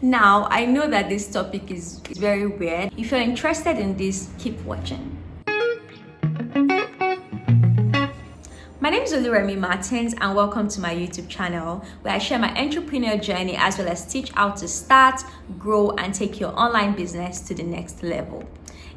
Now, I know that this topic is very weird. If you're interested in this, keep watching. My name is Oluremi Martins and welcome to my YouTube channel where I share my entrepreneurial journey as well as teach how to start, grow and take your online business to the next level.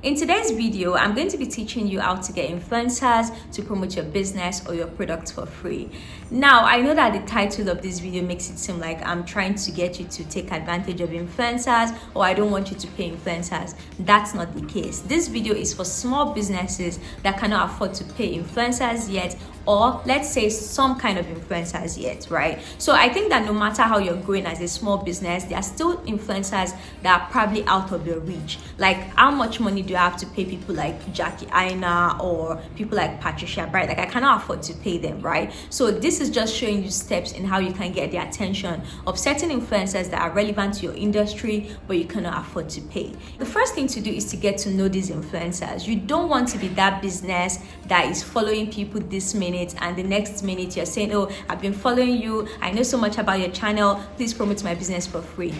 In today's video, I'm going to be teaching you how to get influencers to promote your business or your product for free. Now, I know that the title of this video makes it seem like I'm trying to get you to take advantage of influencers or I don't want you to pay influencers. That's not the case. This video is for small businesses that cannot afford to pay influencers yet, or let's say some kind of influencers yet, right? So I think that no matter how you're growing as a small business, there are still influencers that are probably out of your reach. Like, how much money do you have to pay people like Jackie Aina or people like Patricia Bright? Like, I cannot afford to pay them, right? So this is just showing you steps in how you can get the attention of certain influencers that are relevant to your industry, but you cannot afford to pay. The first thing to do is to get to know these influencers. You don't want to be that business that is following people this minute and the next minute you're saying, oh, I've been following you, I know so much about your channel, please promote my business for free.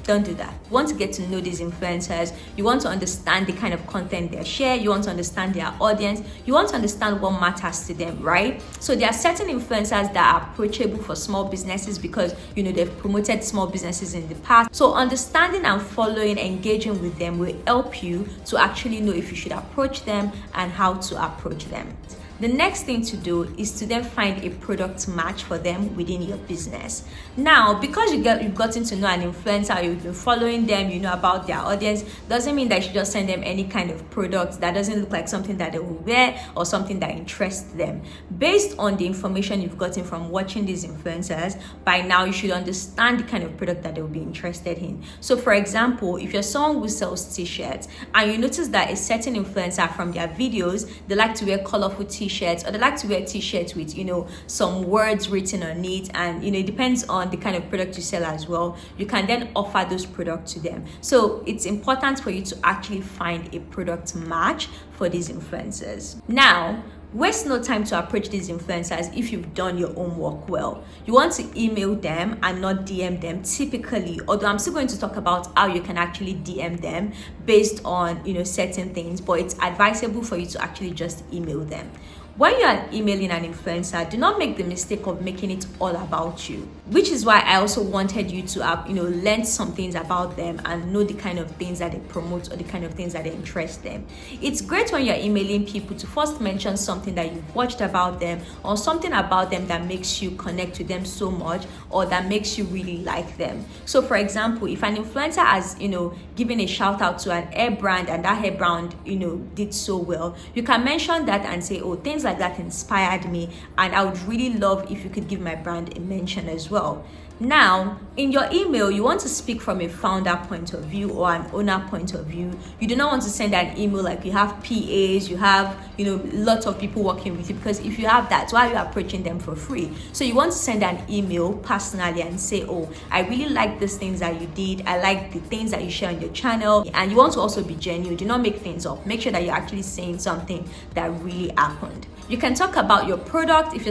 Don't do that. You want to get to know these influencers. You want to understand the kind of content they share. You want to understand their audience. You want to understand what matters to them, right? So there are certain influencers that are approachable for small businesses because, you know, they've promoted small businesses in the past. So understanding and following, engaging with them will help you to actually know if you should approach them and how to approach them. The next thing to do is to then find a product match for them within your business. Now, because you've gotten to know an influencer, you've been following them, you know about their audience, doesn't mean that you should just send them any kind of product that doesn't look like something that they will wear or something that interests them. Based on the information you've gotten from watching these influencers, by now you should understand the kind of product that they will be interested in. So for example, if you're someone who sells t-shirts and you notice that a certain influencer from their videos, they like to wear colorful t-shirts or they like to wear t-shirts with, you know, some words written on it, and you know, it depends on the kind of product you sell as well, you can then offer those products to them. So it's important for you to actually find a product match for these influencers. Now, waste no time to approach these influencers if you've done your homework well. You want to email them and not DM them typically, although I'm still going to talk about how you can actually DM them based on, you know, certain things, but it's advisable for you to actually just email them. When you are emailing an influencer, do not make the mistake of making it all about you, which is why I also wanted you to have, you know, learn some things about them and know the kind of things that they promote or the kind of things that they interest them. It's great when you're emailing people to first mention something that you've watched about them or something about them that makes you connect with them so much or that makes you really like them. So for example, if an influencer has, you know, given a shout out to an hair brand and that hair brand, you know, did so well, you can mention that and say, oh, things like that inspired me and I would really love if you could give my brand a mention as well. Now, in your email, you want to speak from a founder point of view or an owner point of view. You do not want to send an email like you have PAs, you have, you know, lots of people working with you, because if you have that, why are you approaching them for free? So you want to send an email personally and say, oh, I really like these things that you did. I like the things that you share on your channel. And you want to also be genuine. Do not make things up. Make sure that you're actually saying something that really happened. You can talk about your product if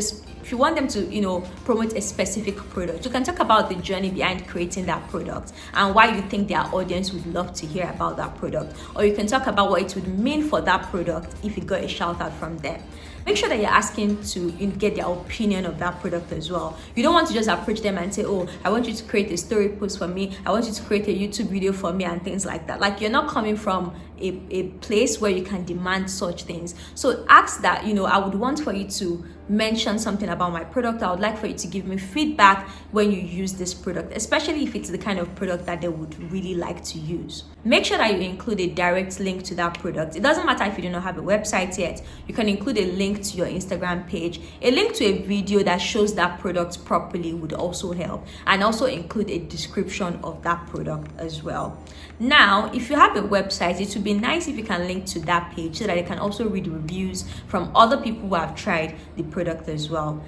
you want them to, you know, promote a specific product. You can talk about the journey behind creating that product and why you think their audience would love to hear about that product. Or you can talk about what it would mean for that product if you got a shout out from them. Make sure that you're asking to get their opinion of that product as well. You don't want to just approach them and say, oh, I want you to create a story post for me, I want you to create a YouTube video for me and things like that. Like, you're not coming from a place where you can demand such things. So ask that, you know, I would want for you to mention something about my product. I would like for you to give me feedback when you use this product, especially if it's the kind of product that they would really like to use. Make sure that you include a direct link to that product. It doesn't matter if you do not have a website yet. You can include a link to your Instagram page. A link to a video that shows that product properly would also help, and also include a description of that product as well. Now, if you have a website, it would be nice if you can link to that page so that you can also read reviews from other people who have tried the product as well.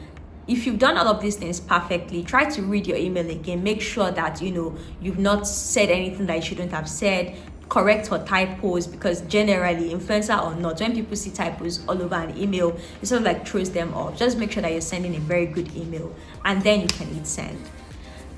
If you've done all of these things perfectly, try to read your email again. Make sure that, you know, you've not said anything that you shouldn't have said. Correct for typos, because generally, influencer or not, when people see typos all over an email, it sort of like throws them off. Just make sure that you're sending a very good email and then you can hit send.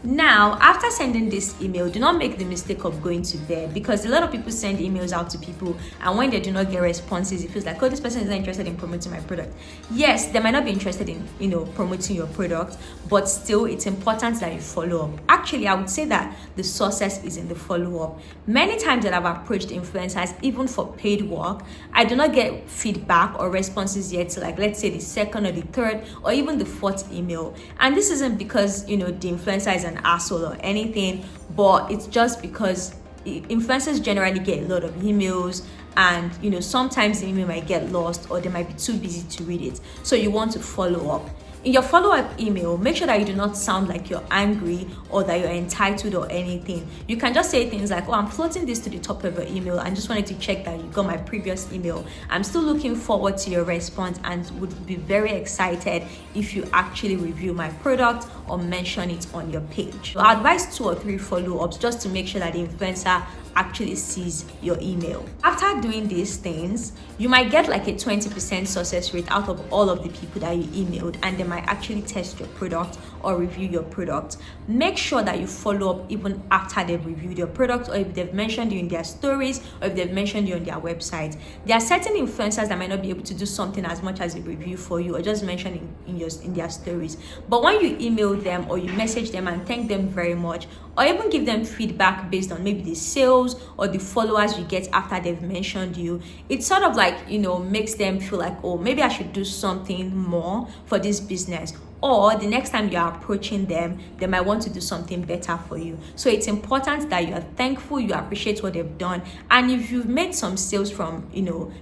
Now, after sending this email, do not make the mistake of going to bed, because a lot of people send emails out to people, and when they do not get responses, it feels like, oh, this person is not interested in promoting my product. Yes, they might not be interested in, promoting your product, but still, it's important that you follow up. Actually, I would say that the success is in the follow-up. Many times that I've approached influencers, even for paid work, I do not get feedback or responses yet to, like, let's say the second or the third or even the fourth email. And this isn't because, the influencer is an asshole or anything, but it's just because influencers generally get a lot of emails, and sometimes the email might get lost or they might be too busy to read it, so you want to follow up. In your follow-up email, make sure that you do not sound like you're angry or that you're entitled or anything. You can just say things like, oh, I'm floating this to the top of your email and just wanted to check that you got my previous email. I'm still looking forward to your response and would be very excited if you actually review my product or mention it on your page. So I advise 2 or 3 follow-ups just to make sure that the influencer actually sees your email. After doing these things, you might get like a 20% success rate out of all of the people that you emailed, and they might actually test your product or review your product. Make sure that you follow up even after they've reviewed your product, or if they've mentioned you in their stories, or if they've mentioned you on their website. There are certain influencers that might not be able to do something as much as a review for you or just mention in their stories. But when you email them or you message them and thank them very much, or even give them feedback based on maybe the sales or the followers you get after they've mentioned you, it sort of like, makes them feel like, oh, maybe I should do something more for this business. Or the next time you're approaching them, they might want to do something better for you. So it's important that you are thankful, you appreciate what they've done. And if you've made some sales from,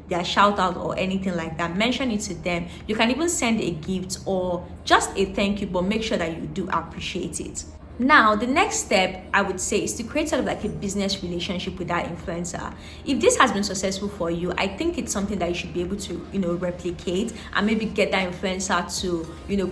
their shout out or anything like that, mention it to them. You can even send a gift or just a thank you, but make sure that you do appreciate it. Now, the next step I would say is to create sort of like a business relationship with that influencer. If this has been successful for you, I think it's something that you should be able to, replicate, and maybe get that influencer to,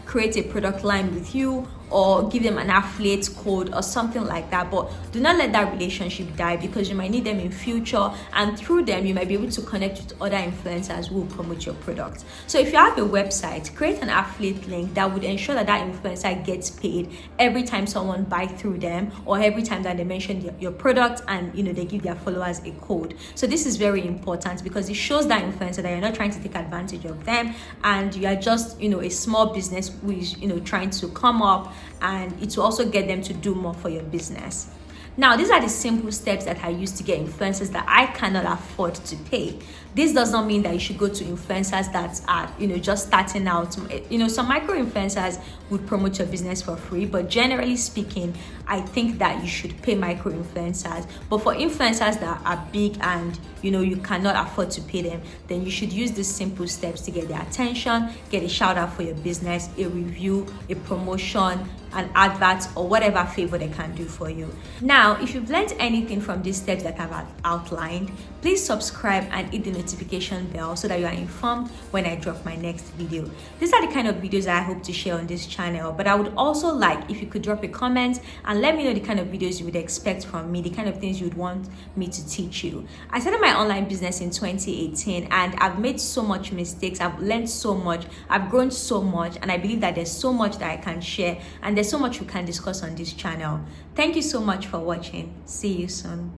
create a product line with you, or give them an affiliate code or something like that. But do not let that relationship die, because you might need them in future, and through them you might be able to connect with other influencers who will promote your product. So if you have a website, create an affiliate link that would ensure that that influencer gets paid every time someone buys through them, or every time that they mention your product and they give their followers a code. So this is very important, because it shows that influencer that you're not trying to take advantage of them, and you are just a small business who is trying to come up, and it will also get them to do more for your business. Now, these are the simple steps that I use to get influencers that I cannot afford to pay. This does not mean that you should go to influencers that are, just starting out. Some micro influencers would promote your business for free, but generally speaking, I think that you should pay micro influencers. But for influencers that are big and, you cannot afford to pay them, then you should use these simple steps to get their attention, get a shout out for your business, a review, a promotion, an advert, or whatever favor they can do for you. Now, if you've learned anything from these steps that I've outlined, please subscribe and hit the notification bell so that you are informed when I drop my next video. These are the kind of videos that I hope to share on this channel, but I would also like if you could drop a comment and let me know the kind of videos you would expect from me, the kind of things you would want me to teach you. I started my online business in 2018, and I've made so much mistakes, I've learned so much, I've grown so much, and I believe that there's so much that I can share, and there's so much we can discuss on this channel. Thank you so much for watching. See you soon.